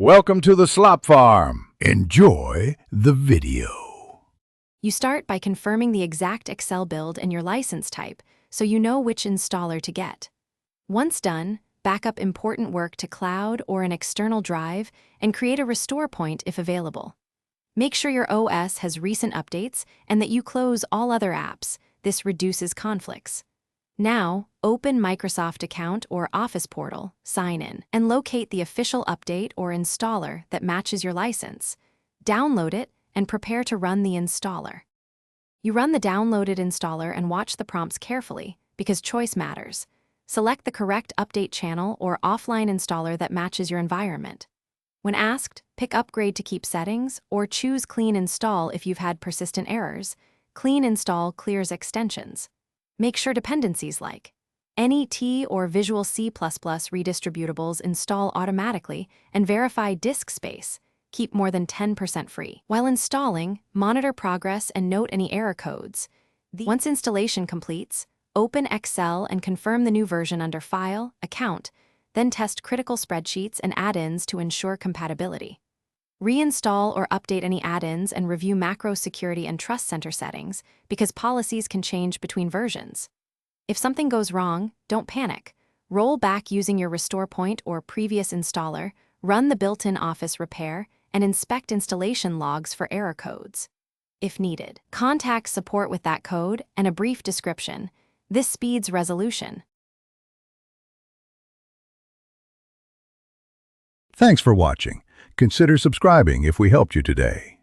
Welcome to the Slop Farm. Enjoy the video. You start by confirming the exact Excel build and your license type so you know which installer to get. Once done, back up important work to cloud or an external drive and create a restore point if available. Make sure your OS has recent updates and that you close all other apps. This reduces conflicts. Now, open Microsoft account or Office portal, sign in, and locate the official update or installer that matches your license. Download it and prepare to run the installer. You run the downloaded installer and watch the prompts carefully because choice matters. Select the correct update channel or offline installer that matches your environment. When asked, pick Upgrade to keep settings or choose Clean Install if you've had persistent errors. Clean Install clears extensions. Make sure dependencies like NET or Visual C++ redistributables install automatically and verify disk space. Keep more than 10% free. While installing, monitor progress and note any error codes. Once installation completes, open Excel and confirm the new version under File, Account, then test critical spreadsheets and add-ins to ensure compatibility. Reinstall or update any add-ins and review macro security and trust center settings because policies can change between versions. If something goes wrong, don't panic. Roll back using your restore point or previous installer, run the built-in Office repair, and inspect installation logs for error codes. If needed, contact support with that code and a brief description. This speeds resolution. Thanks for watching. Consider subscribing if we helped you today.